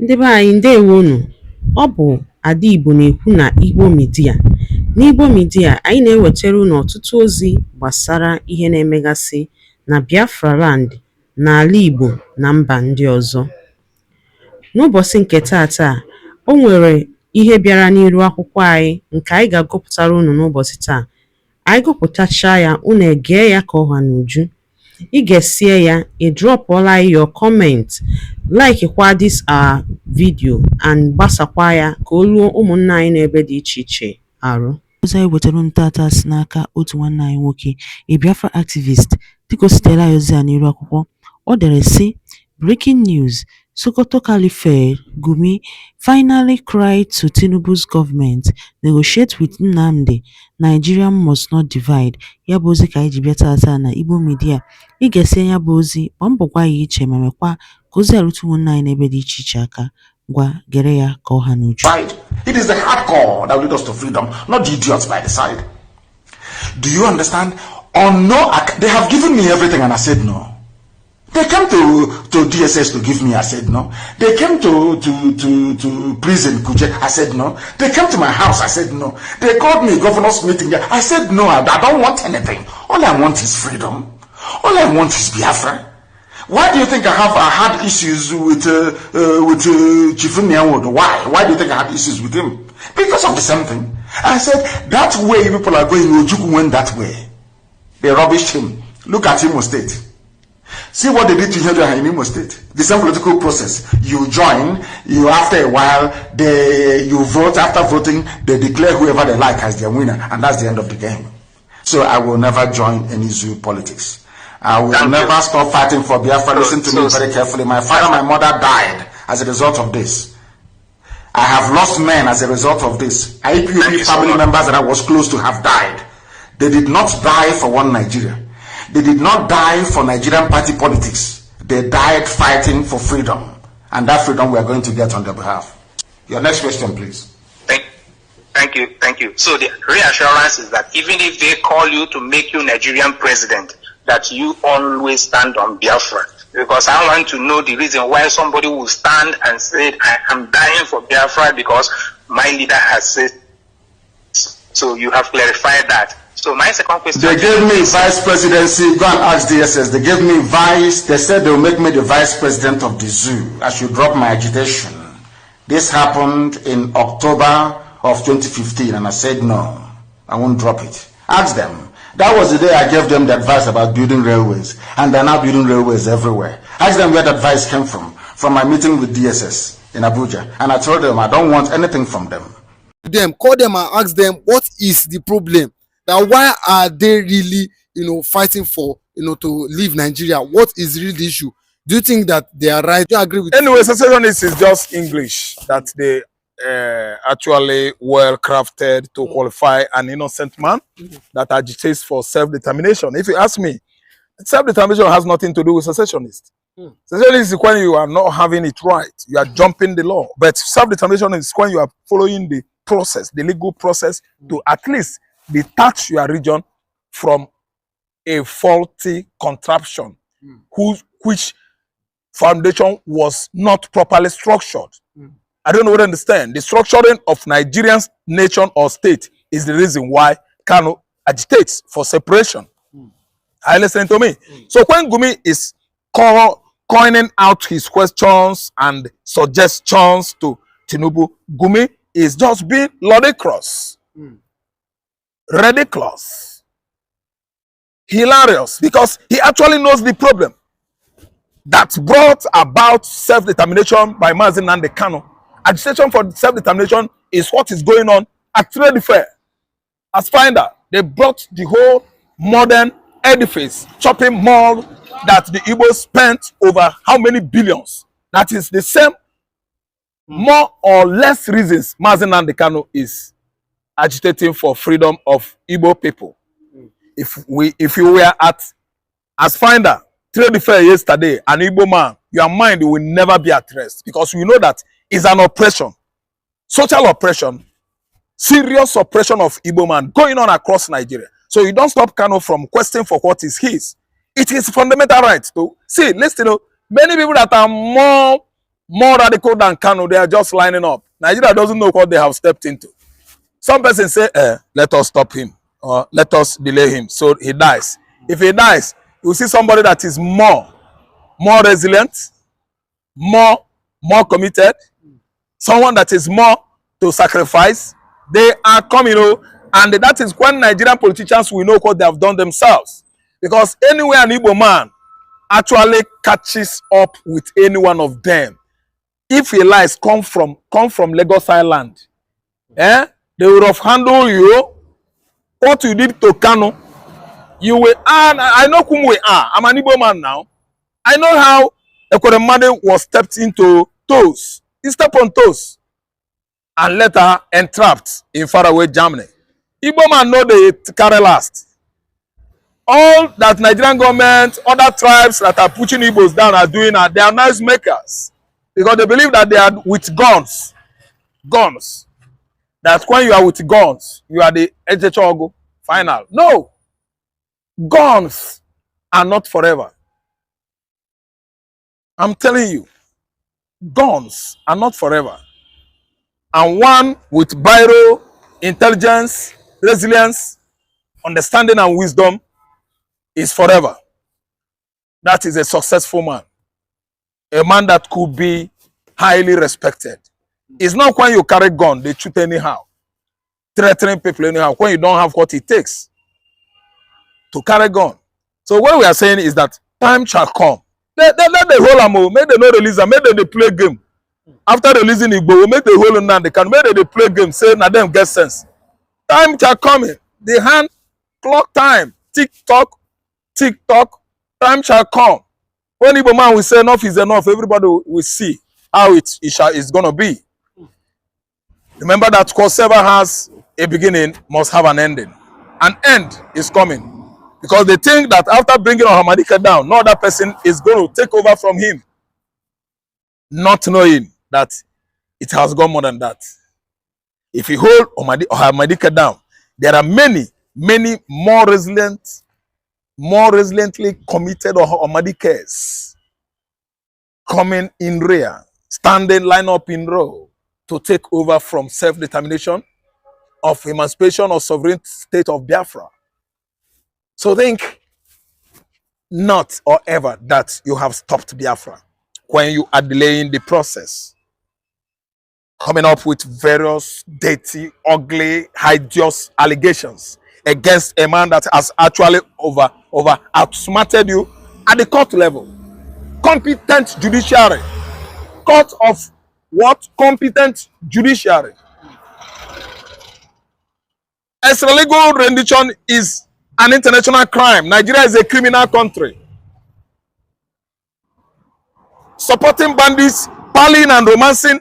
Ndị be anyị ndewonu. Ọ bụ Ada Igbo na-ekwu na Igbo Media. N'Igbo Media, anyị na-ewetara unu ọtụtụ ozi gbasara ihe na-emegasị na Biafra Land, n'ala Igbo na mba ndị ọzọ. N'ụbọchị nke taata, o nwere ihe bịara n'iru akwụkwọ anyị nke anyị ga-agụpụtara unu n'ụbọchị taa. Anyị gụpụtachaa ya, unu egee ya ka ọha n'uju. Ị ga-esie ya, ị drọpụọla your comment, like kwa this our video and gbasakwa ya ka o ruo ụmụnna anyị n'ebe dị iche iche arụ. Ozi anyị wetara ntata si n'aka otu nwanne anyị nwoke, a Biafra activist, dịka o sitere ya ozi a n'iru akwụkwọ. Ọ dere sị, breaking news, Sokoto Caliphate Gumi finally cried to Tinubu's government, negotiate with Nnamdi, Nigeria must not divide. Ya bụ ozi ka anyị ji bịa tata na Igbo Media. Ị ga-esi ya bụ ozi, gbaa mbọ gwa ya iche ma mekwa ka ozi arụtụ ụmụnna anyị n'ebe dị iche iche aka. Gwa gere ya ka ọha n'uju. It is the hardcore that lead us to freedom, not the idiots by the side. Do you understand? On no, they have given me everything and I said no. They came to DSS to give me, I said no. They came to prison, Kuje, I said no. They came to my house, I said no. They called me governor's meeting, I said no, I don't want anything. All I want is freedom. All I want is Biafra. Why do you think I had issues with Chief Nyawodo? Why do you think I had issues with him? Because of the same thing. I said, that way people are going, Ojuku went that way. They rubbished him. Look at Imo State. See what they did to him in Imo State. The same political process. You join, after a while, you vote. After voting, they declare whoever they like as their winner, and that's the end of the game. So I will never join any zoo politics. I will never stop fighting for Biafra. Listen to me very carefully. My father, my mother died as a result of this. I have lost men as a result of this. IPOB family members that I was close to have died. They did not die for one Nigeria. They did not die for Nigerian party politics. They died fighting for freedom. And that freedom we are going to get on their behalf. Your next question, please. Thank you. So the reassurance is that even if they call you to make you Nigerian president, that you always stand on Biafra. Because I want to know the reason why somebody will stand and say, I am dying for Biafra because my leader has said. So you have clarified that. So my second question. They gave me vice presidency. Go and ask DSS. They gave me vice. They said they will make me the vice president of the zoo. I should drop my agitation. This happened in October of 2015, and I said no, I won't drop it. Ask them. That was the day I gave them the advice about building railways, and they're now building railways everywhere. Ask them where that advice came from my meeting with DSS in Abuja, and I told them I don't want anything from them. Call them and ask them what is the problem. Now, why are they really, fighting for, to leave Nigeria? What is really the issue? Do you think that they are right? Do you agree with? Anyway, secessionist is just English that they actually well crafted to qualify an innocent man that agitates for self-determination. If you ask me, self-determination has nothing to do with secessionist. Secessionist is when you are not having it right, you are jumping the law. But self-determination is when you are following the process, the legal process, to at least detach your region from a faulty contraption which foundation was not properly structured. I don't know what to understand. The structuring of Nigerian's nation or state is the reason why Kano agitates for separation. Are you listening to me? So when Gumi is coining out his questions and suggestions to Tinubu, Gumi is just being ludicrous, ridiculous, hilarious, because he actually knows the problem that brought about self-determination by Mazi Nnamdi Kanu. Agitation for self-determination is what is going on at Trade Fair. As Finder, they brought the whole modern edifice, shopping mall that the Igbo spent over how many billions. That is the same, more or less reasons Mazi Nnamdi Kanu is agitating for freedom of Igbo people. If you were at as Finder, Trade Fair yesterday, an Igbo man, your mind will never be at rest, because we know that it's an oppression, social oppression, serious oppression of Igbo man going on across Nigeria. So you don't stop Kano from questioning for what is his. It is fundamental right to see. Listen, many people that are more more radical than Kano. They are just lining up. Nigeria doesn't know what they have stepped into. Some person say, let us stop him or let us delay him so he dies. If he dies, you see somebody that is more resilient, more committed, someone that is more to sacrifice. They are coming, and that is when Nigerian politicians will know what they have done themselves. Because anywhere an Igbo man actually catches up with any one of them, if he lies come from Lagos Island, they will have handled you. What you did to Kano, you will. I know whom we are. I'm an Igbo man now. I know how Ekweremade was stepped into toes. He stepped on toes and later entrapped in faraway Germany. Igbo man know they carry last. All that Nigerian government, other tribes that are pushing Igbos down are doing, they are noise makers because they believe that they are with guns. Guns. That when you are with guns, you are the Ejechogo final. No. Guns are not forever. I'm telling you, guns are not forever. And one with biro, intelligence, resilience, understanding and wisdom is forever. That is a successful man. A man that could be highly respected. It's not when you carry gun, they shoot anyhow. Threatening people anyhow, when you don't have what it takes to carry gun. So what we are saying is that time shall come. Let the whole ammo, make them not release them, make them they play game. After releasing Igbo, we make the whole Nnamdi can make them they play game, say na them get sense. Time shall come. The hand clock time. Tick tock, time shall come. When Igbo man will say enough is enough, everybody will see how it's gonna be. Remember that whatever has a beginning must have an ending. An end is coming. Because they think that after bringing Ohamadike down, no other person is going to take over from him. Not knowing that it has gone more than that. If you hold Ohamadike down, there are many more resilient, more resiliently committed Ohamadikes coming in rear, standing line up in row to take over from self-determination of emancipation or sovereign state of Biafra. So think not or ever that you have stopped Biafra when you are delaying the process. Coming up with various dirty, ugly, hideous allegations against a man that has actually over outsmarted you at the court level. Competent judiciary. Court of what? Competent judiciary. Extralegal rendition is an international crime. Nigeria is a criminal country. Supporting bandits, palling and romancing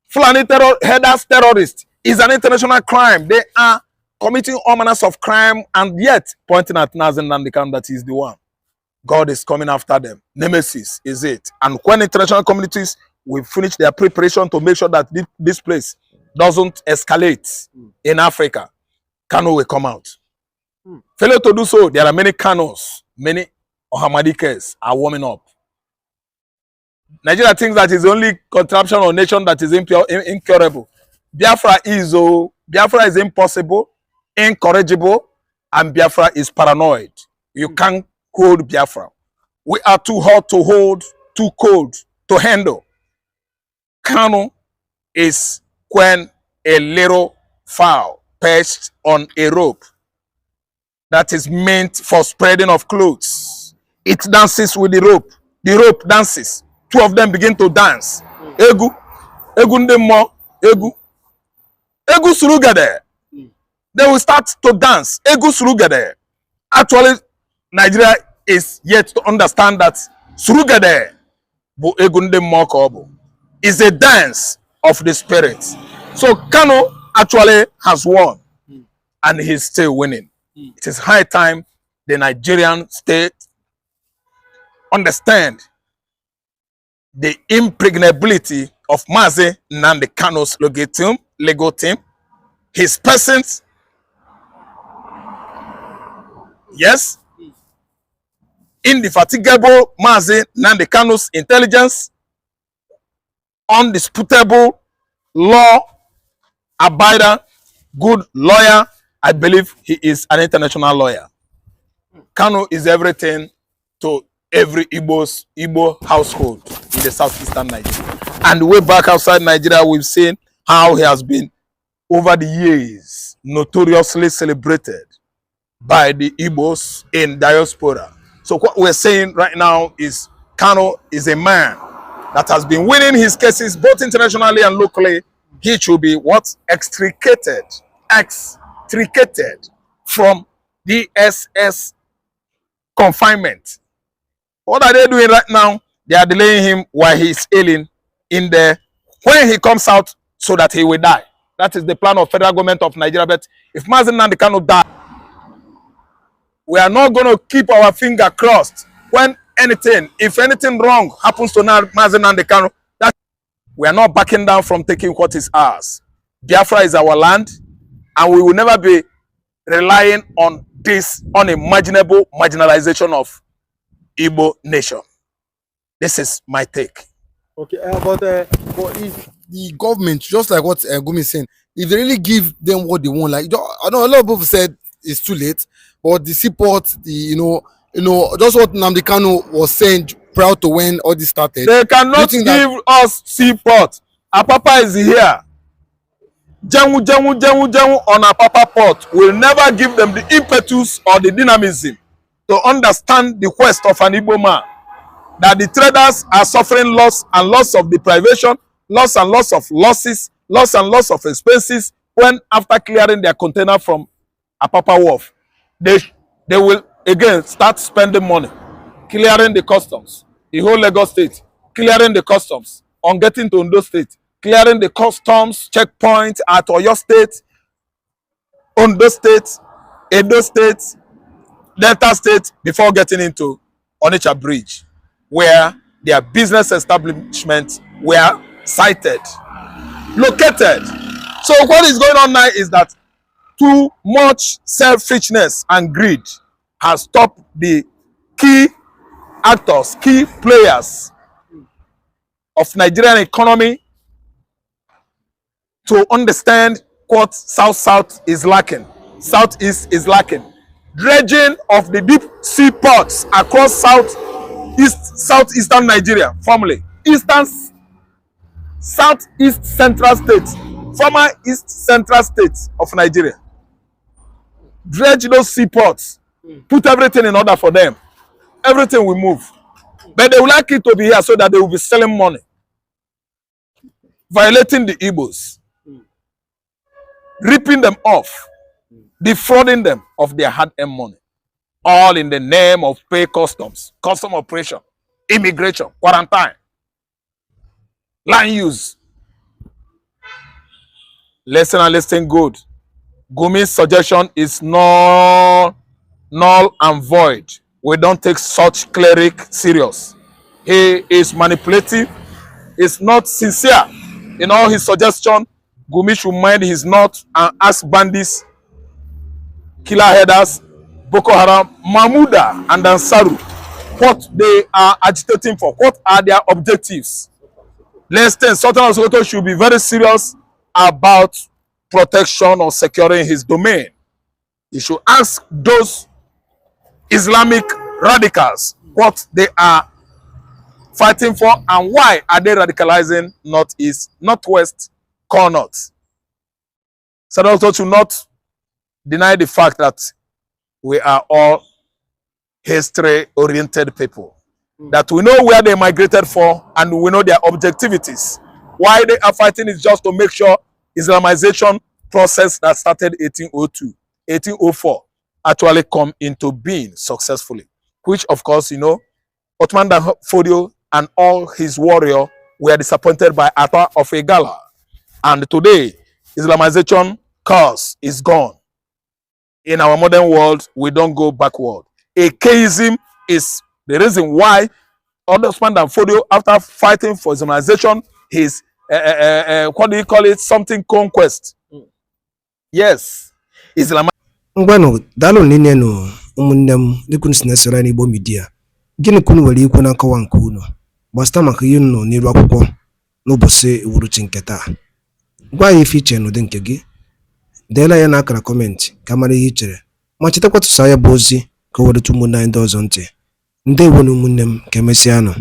Fulani headers terrorists is an international crime. They are committing all manners of crime and yet pointing at Nnamdi Kanu that is the one. God is coming after them. Nemesis is it. And when international communities will finish their preparation to make sure that this place doesn't escalate in Africa, Kanu will come out. Failure to do so, there are many Kanus, many Ohamadikes are warming up. Nigeria thinks that is the only contraption or nation that is incurable. Biafra is impossible, incorrigible, and Biafra is paranoid. You can't hold Biafra. We are too hot to hold, too cold to handle. Kanu is when a little fowl perched on a rope that is meant for spreading of clothes. It dances with the rope. The rope dances. Two of them begin to dance. Egu ndemo, egu surugade. They will start to dance. Egu surugade. Actually, Nigeria is yet to understand that surugade bu egu ndemo kobo is a dance of the spirit. So Kanu actually has won, and he's still winning. It is high time the Nigerian state understand the impregnability of Mazi Nnamdi Kanu's legal team, his persons, yes, indefatigable Mazi Nnamdi Kanu's intelligence, undisputable law abider, good lawyer. I believe he is an international lawyer. Kanu is everything to every Igbo household in the southeastern Nigeria. And way back outside Nigeria, we've seen how he has been, over the years, notoriously celebrated by the Igbos in diaspora. So what we're saying right now is Kanu is a man that has been winning his cases both internationally and locally. He should be what? Extricated from DSS confinement. What are they doing right now? They are delaying him while he is ailing in there when he comes out so that he will die. That is the plan of federal government of Nigeria. But if Nnamdi cannot die, we are not going to keep our finger crossed when if anything wrong happens to Nnamdi Kanu, that we are not backing down from taking what is ours. Biafra is our land, and we will never be relying on this unimaginable marginalization of Igbo nation. This is my take. Okay, but if the government, just like what Gumi is saying, if they really give them what they want, like I know a lot of people said it's too late, but the support, just what Nnamdi Kanu was saying prior to when all this started. They cannot give us support. Apapa is here. Jengu on Apapa port will never give them the impetus or the dynamism to understand the quest of an Igbo man. That the traders are suffering loss and loss of deprivation, loss and loss of losses, loss and loss of expenses when after clearing their container from Apapa Wharf, they will again start spending money, clearing the customs, the whole Lagos state, clearing the customs, on getting to Ondo state, clearing the customs checkpoint at Oyo state, Ondo state, Edo state, Delta state, before getting into Onitsha Bridge, where their business establishments were sited, located. So what is going on now is that too much selfishness and greed has stopped the key actors, key players of Nigerian economy to understand what South is lacking, Southeast is lacking. Dredging of the deep sea ports across southeastern Nigeria, formerly Southeast Central States, former East Central States of Nigeria. Dredge those seaports, put everything in order for them. Everything will move. But they would like it to be here so that they will be selling money, violating the Igbos, ripping them off, defrauding them of their hard-earned money, all in the name of pay customs, custom operation, immigration, quarantine, land use. Listen and listen good. Gumi's suggestion is null and void. We don't take such cleric serious. He is manipulative. He's not sincere in all his suggestion. Gumi should mind his knot and ask bandits, killer headers, Boko Haram, Mahmuda, and Ansaru what they are agitating for. What are their objectives? Listen, Sultan of Sokoto should be very serious about protection or securing his domain. He should ask those Islamic radicals what they are fighting for and why are they radicalizing Northeast, Northwest, core North. So also to not deny the fact that we are all history-oriented people. That we know where they migrated for and we know their objectivities. Why they are fighting is just to make sure Islamization process that started 1802, 1804 actually come into being successfully. Which, of course, Ottoman Fodio and all his warriors were disappointed by Atta of Egala. And today, Islamization cause is gone. In our modern world, we don't go backward. Atheism is the reason why Ottoman Fodio, after fighting for Islamization, his what do you call it? Something conquest. Yes, Islam. Ngwano dalo nene no ụmụnne m dịkwunu si na-esere n'Igbo Media. Gịnị kwunu nwere ikwu na nkọwa nke unu? Gbasịta maka ihe unu nọ n'iru akwụkwọ. n'ụbọchị uhuruchi nke taa. Gwa anyị ife iche n'ụdị nke gị, deela ya n'akara kọmentị ka mara ihe i chere, ma chetakwa tụsaa ya bụ ozi ka o wereta ụmụnne anyị ndị ọzọ ntị. Ndewo na ụmụnne m, ka emesịanụ.